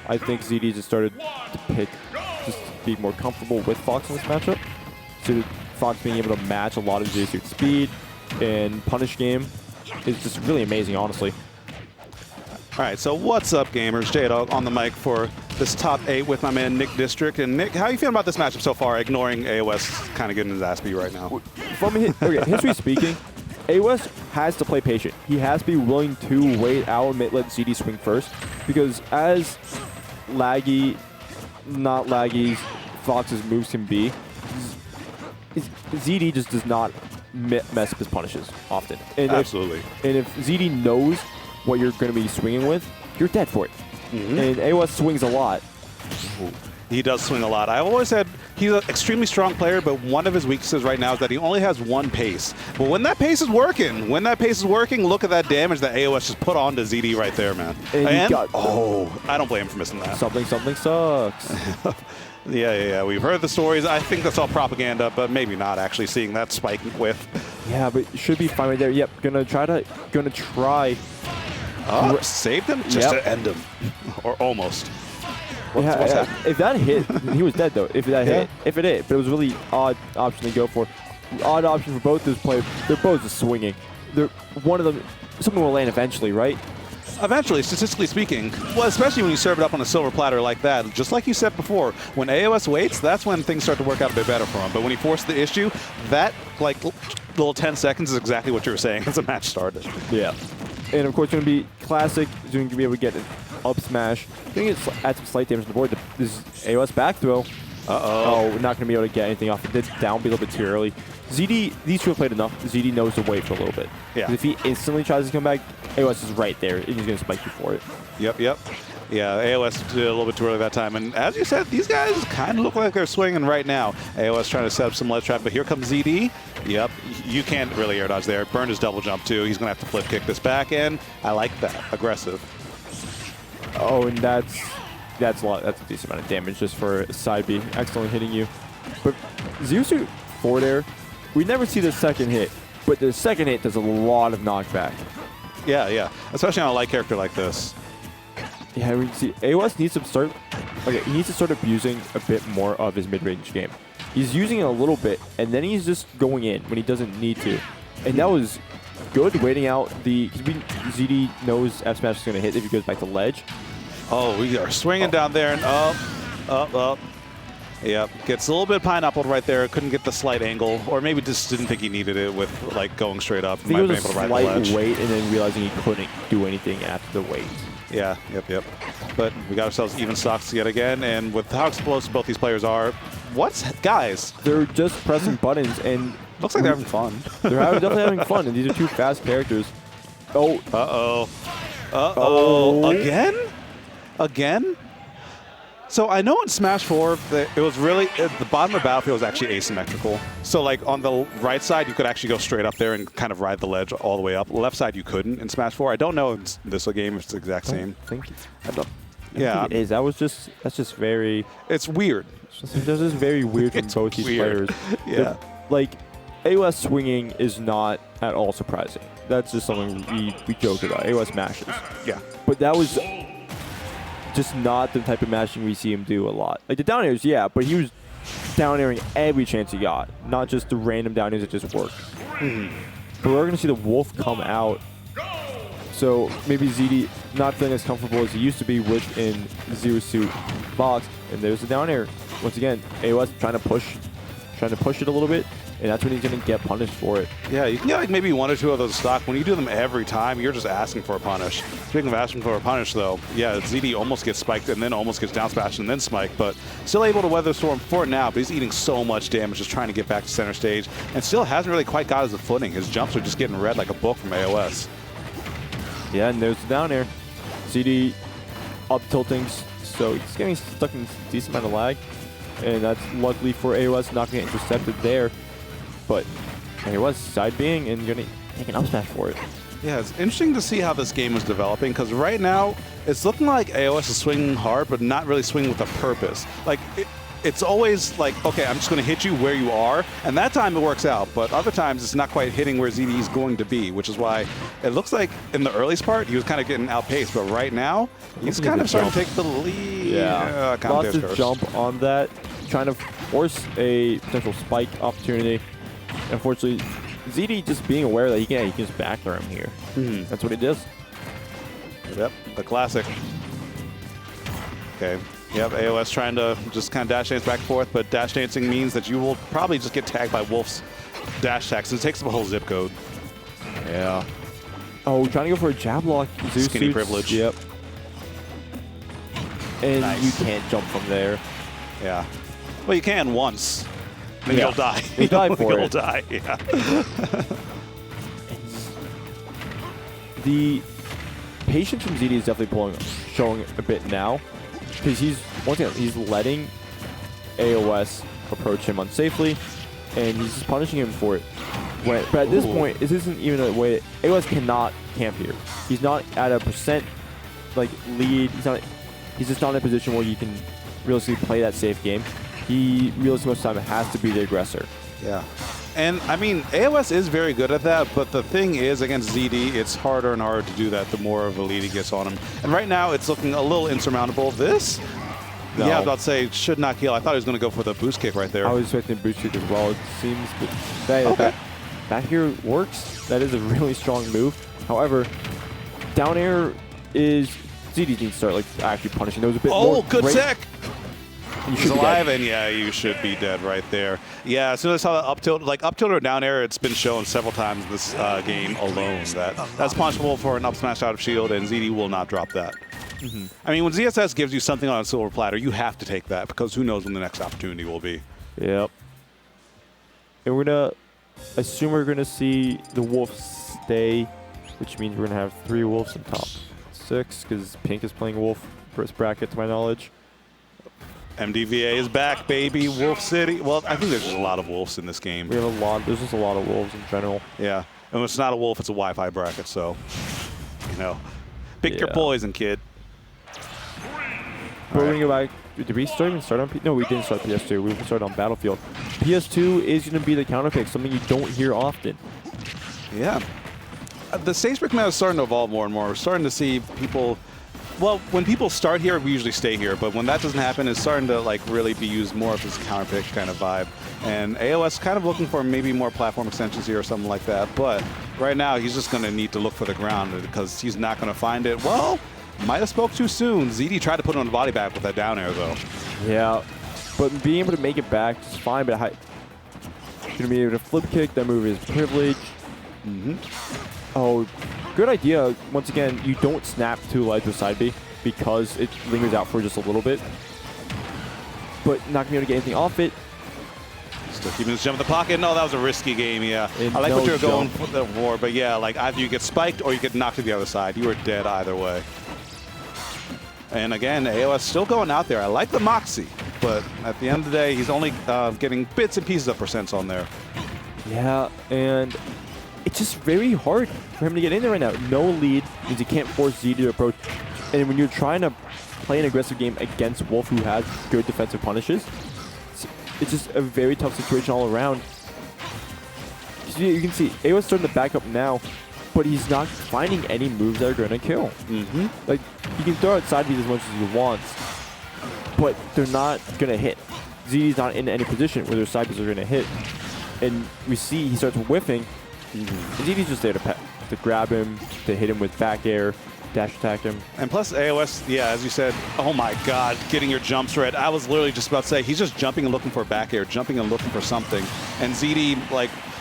I think ZD just started to just be more comfortable with Fox in this matchup. So Fox being able to match a lot of ZD's speed and punish game is just really amazing, honestly. All right, so what's up, gamers? Jade on the mic for this top 8 with my man Nick District. And Nick, how are you feeling about this matchup so far, ignoring AoS kind of getting his ass beat right now? From history speaking, AoS has to play patient. He has to be willing to wait out and let ZD swing first, because as laggy, not laggy, Fox's moves can be, ZD just does not mess up his punishes often. And Absolutely. If ZD knows what you're going to be swinging with, you're dead for it. And AoS swings a lot. He does swing a lot. I've always said he's an extremely strong player, but one of his weaknesses right now is that he only has one pace. But when that pace is working, look at that damage that AoS just put onto ZD right there, man. And I don't blame him for missing that. Something sucks. Yeah. We've heard the stories. I think that's all propaganda, but maybe not actually seeing that spike with. Yeah, but should be fine right there. Yep, gonna try. Oh, saved him just to end him, or almost. If that hit, he was dead though. If it hit, but it was a really odd option to go for. Odd option for both those players. They're both just swinging. One of them, something will land eventually, right? Eventually, statistically speaking. Well, especially when you serve it up on a silver platter like that. Just like you said before, when AoS waits, that's when things start to work out a bit better for him. But when he forced the issue, that little 10 seconds is exactly what you were saying as the match started. Yeah. And of course, it's going to be classic. He's going to be able to get an up smash. Going to add some slight damage to the board. This is AoS back throw. Oh, we're not going to be able to get anything off. It did down be a little bit too early. ZD, these two have played enough. ZD knows to wait for a little bit. Yeah. If he instantly tries to come back, AoS is right there, and he's going to spike you for it. Yep. Yeah, AoS did a little bit too early that time. And as you said, these guys kind of look like they're swinging right now. AoS trying to set up some ledge trap, but here comes ZD. Yep, you can't really air dodge there. Burned his double jump too. He's going to have to flip kick this back in. I like that. Aggressive. Oh, and that's a lot. That's a decent amount of damage just for a side B. Excellently hitting you. But Zeusu forward air, we never see the second hit, but the second hit does a lot of knockback. Yeah. Especially on a light character like this. Yeah, we see AoS needs to start. Okay, he needs to start abusing a bit more of his mid-range game. He's using it a little bit, and then he's just going in when he doesn't need to. And that was good, waiting out the. ZD knows F smash is going to hit if he goes back to ledge. Oh, we are swinging down there and up. Yep, gets a little bit of pineapple right there. Couldn't get the slight angle, or maybe just didn't think he needed it with going straight up. I think it was a slight wait, and then realizing he couldn't do anything after the wait. Yeah, yep. But we got ourselves even stocks yet again, and with how explosive both these players are, guys? They're just pressing buttons, and looks like they're having fun. They're definitely having fun, and these are two fast characters. Oh. Again? So I know in Smash 4, it was really, the bottom of the battlefield was actually asymmetrical. So on the right side, you could actually go straight up there and kind of ride the ledge all the way up. Left side, you couldn't in Smash 4. I don't know in this game if it's the exact same. I think it is. That's just very... It's weird. It's just very weird from both these players. Yeah. AoS swinging is not at all surprising. That's just something we joked about. AoS mashes. Yeah. But that was just not the type of mashing we see him do a lot. Like the down airs, yeah, but he was down airing every chance he got, not just the random down airs that just work. But we're going to see the Wolf come out. So maybe ZD not feeling as comfortable as he used to be within Zero Suit box. And there's the down air. Once again, AoS trying to push it a little bit. And that's when he's going to get punished for it. Yeah, you can get maybe one or two of those stock. When you do them every time, you're just asking for a punish. Speaking of asking for a punish, though, yeah, ZD almost gets spiked and then almost gets down smashed and then spiked, but still able to weather the storm for it now. But he's eating so much damage just trying to get back to center stage and still hasn't really quite got his footing. His jumps are just getting read like a book from AoS. Yeah, and there's the down air. ZD up tilting, so he's getting stuck in a decent amount of lag. And that's luckily for AoS not getting intercepted there. But AoS side being and going to take an up smash for it. Yeah, it's interesting to see how this game is developing because right now it's looking like AoS is swinging hard, but not really swinging with a purpose. it's always like, okay, I'm just going to hit you where you are, and that time it works out. But other times it's not quite hitting where ZD is going to be, which is why it looks like in the earliest part he was kind of getting outpaced, but right now he's kind of starting to take the lead. Yeah, lots of jump on that, trying to force a potential spike opportunity. Unfortunately, ZD just being aware that he can just backdoor him here. That's what he does. Yep, the classic. Okay. Yep, AoS trying to just kind of dash dance back and forth, but dash dancing means that you will probably just get tagged by Wolf's dash tag, since it takes up a whole zip code. Yeah. Oh, trying to go for a jab lock. Skinny privilege. Yep. And nice. you can't jump from there. Yeah. Well, you can once. Then you'll die. You die for it. You'll die, yeah. The patience from ZD is definitely showing a bit now. Because he's letting AoS approach him unsafely, and he's just punishing him for it. But at this point, this isn't even a way. AoS cannot camp here. He's not at a percent lead. He's just not in a position where he can realistically play that safe game. He realistically most of the time has to be the aggressor. Yeah. And, I mean, AoS is very good at that, but the thing is, against ZD, it's harder and harder to do that the more of a lead he gets on him. And right now, it's looking a little insurmountable. This, yeah, I was about to say, should not kill. I thought he was going to go for the boost kick right there. I was expecting a boost kick as well. It seems that here works. That is a really strong move. However, down air is ZD needs to start actually punishing. There was a bit more good great. tech! He's alive, dead. and yeah, you should be dead right there. Yeah, as soon as I saw the up tilt, up tilt or down air, it's been shown several times in this game alone that that's punishable for an up smash out of shield, and ZD will not drop that. I mean, when ZSS gives you something on a silver platter, you have to take that, because who knows when the next opportunity will be. Yep. And we're going to assume we're going to see the Wolf stay, which means we're going to have 3 Wolves in top 6, because Pink is playing Wolf first bracket, to my knowledge. MDVA is back, baby. Wolf City. Well, I think there's just a lot of wolves in this game. We have a lot. There's just a lot of wolves in general. Yeah. And when it's not a wolf, it's a Wi-Fi bracket. So, pick your poison, kid. But we're going to go back. Did we even start on No, we didn't start PS2. We started on Battlefield. PS2 is going to be the counter pick, something you don't hear often. Yeah. The stage pick meta is starting to evolve more and more. We're starting to see people... Well, when people start here, we usually stay here. But when that doesn't happen, it's starting to really be used more of this counter pick kind of vibe. And AoS kind of looking for maybe more platform extensions here or something like that. But right now, he's just going to need to look for the ground because he's not going to find it. Well, might have spoke too soon. ZD tried to put him on the body back with that down air, though. Yeah, but being able to make it back is fine. But going to be able to flip kick. That move is privilege. Oh. Good idea. Once again, you don't snap to ledge with side B because it lingers out for just a little bit. But not going to be able to get anything off it. Still keeping his jump in the pocket. No, that was a risky game, yeah. And I like what you're going for, but yeah, either you get spiked or you get knocked to the other side. You are dead either way. And again, AoS still going out there. I like the Moxie, but at the end of the day, he's only getting bits and pieces of percents on there. Yeah, and it's just very hard for him to get in there right now. No lead means he can't force ZD to approach. And when you're trying to play an aggressive game against Wolf, who has good defensive punishes, it's just a very tough situation all around. You can see AoS starting to back up now, but he's not finding any moves that are going to kill. Like, you can throw out side Bs as much as he wants, but they're not going to hit. ZD's not in any position where their side Bs are going to hit. And we see he starts whiffing. And ZD's just there to grab him, to hit him with back air, dash attack him. And plus AoS, yeah, as you said, oh my god, getting your jumps read. I was literally just about to say, he's just jumping and looking for back air, jumping and looking for something. And ZD,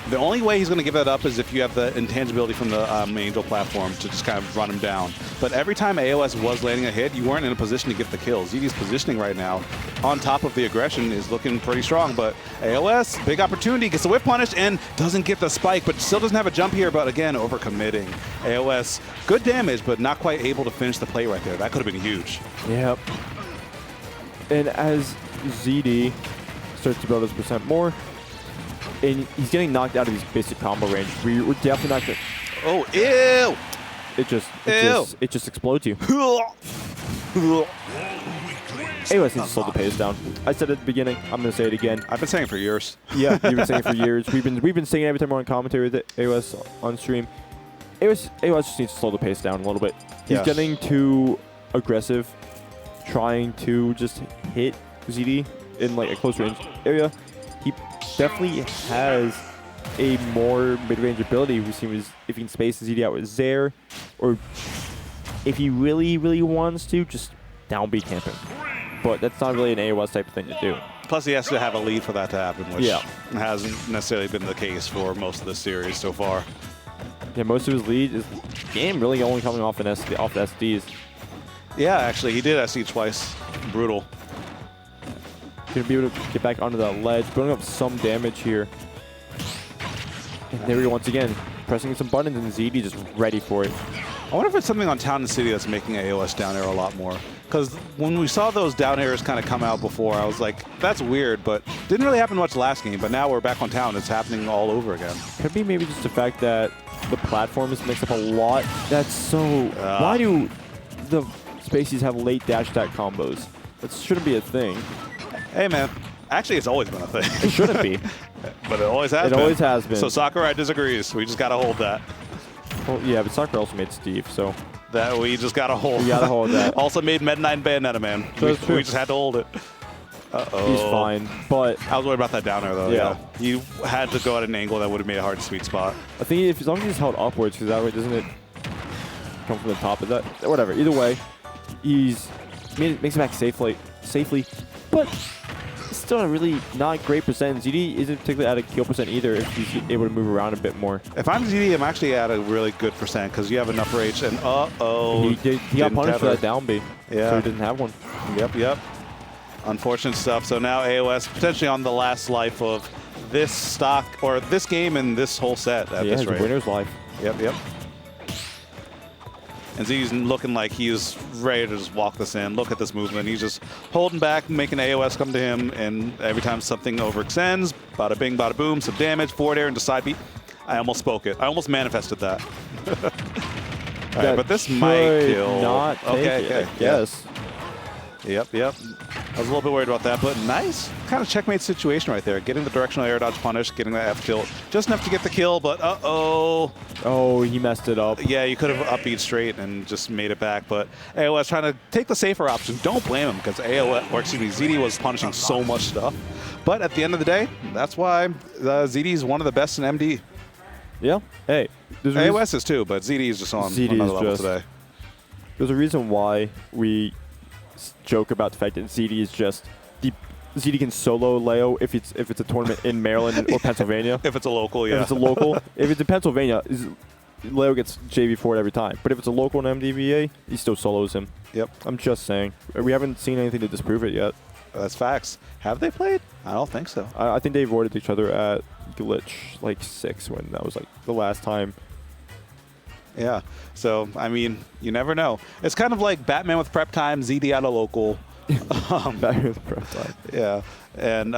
the only way he's going to give that up is if you have the intangibility from the Angel platform to just kind of run him down. But every time AoS was landing a hit, you weren't in a position to get the kill. ZD's positioning right now, on top of the aggression, is looking pretty strong. But AoS, big opportunity, gets the whip punish and doesn't get the spike, but still doesn't have a jump here. But again, overcommitting. AoS, good damage, but not quite able to finish the play right there. That could have been huge. Yep. And as ZD starts to build his percent more, and he's getting knocked out of his basic combo range, we're definitely not going to... Oh, ew! It just explodes you. AoS needs to slow the pace down. I said at the beginning. I'm going to say it again. I've been saying it for years. Yeah, you've been saying it for years. We've been saying it every time we're on commentary with AoS on stream. AoS just needs to slow the pace down a little bit. He's getting too aggressive, trying to just hit ZD in like a close range area. He definitely has a more mid-range ability. We've seen if he can space ZD out with Zair, or if he really wants to, just down B camp him. But that's not really an AoS type of thing to do. Plus, he has to have a lead for that to happen, which hasn't necessarily been the case for most of the series so far. Yeah, most of his lead is game really only coming off the SDs. Yeah, actually, he did SD twice. Brutal. Gonna be able to get back onto that ledge, building up some damage here. And there we go once again, pressing some buttons, and ZD just ready for it. I wonder if it's something on Town and City that's making AoS down air a lot more. Because when we saw those down airs kind of come out before, I was like, that's weird, but didn't really happen much last game. But now we're back on Town, it's happening all over again. Could be maybe just the fact that the platform is mixed up a lot. That's so... why do the Spaceys have late dash attack combos? That shouldn't be a thing. Hey, man. Actually, it's always been a thing. It shouldn't be. But it always has been. It always has been. So Sakurai disagrees. We just got to hold that. Well, yeah, but Sakurai also made Steve, so... That we just got to hold. We got to hold that. Also made Meta Knight and Bayonetta, man. We just had to hold it. Uh-oh. He's fine, but... I was worried about that down air, though. Yeah. You had to go at an angle that would have made a hard sweet spot. I think as long as he's held upwards, because that way doesn't it come from the top? Is that... Whatever. Either way, he's... makes it back safely, but... Still a really not great percent. ZD isn't particularly at a kill percent either if he's able to move around a bit more. If I'm ZD, I'm actually at a really good percent because you have enough rage and He got punished for that down B. Yeah. So he didn't have one. Yep. Unfortunate stuff. So now AoS potentially on the last life of this stock or this game and this whole set at this rate. Winner's life. Yep. And ZD's looking like he's ready to just walk this in. Look at this movement. He's just holding back, making AoS come to him, and every time something overextends, bada bing, bada boom, some damage, forward air into side beat. I almost spoke it. I almost manifested that. All right, but this might kill. Not okay. Yes. Yep. I was a little bit worried about that, but nice kind of checkmate situation right there. Getting the directional air dodge punish, getting that F tilt. Just enough to get the kill, but uh-oh. Oh, he messed it up. Yeah, you could have up beat straight and just made it back, but AoS trying to take the safer option. Don't blame him, because ZD was punishing so much stuff. But at the end of the day, that's why ZD is one of the best in MD. Yeah. Hey. AoS is too, but ZD is just on another level today. There's a reason why we joke about the fact that ZD is just ZD can solo Leo if it's a tournament in Maryland or Pennsylvania. If it's a local, yeah. If it's a local, if it's in Pennsylvania, Leo gets JV for it every time. But if it's a local in MDVA, he still solos him. Yep. I'm just saying. We haven't seen anything to disprove it yet. That's facts. Have they played? I don't think so. I think they avoided each other at Glitch like 6 when that was like the last time. Yeah. So, I mean, you never know. It's kind of like Batman with prep time, ZD at a local. Batman with prep time. Yeah. And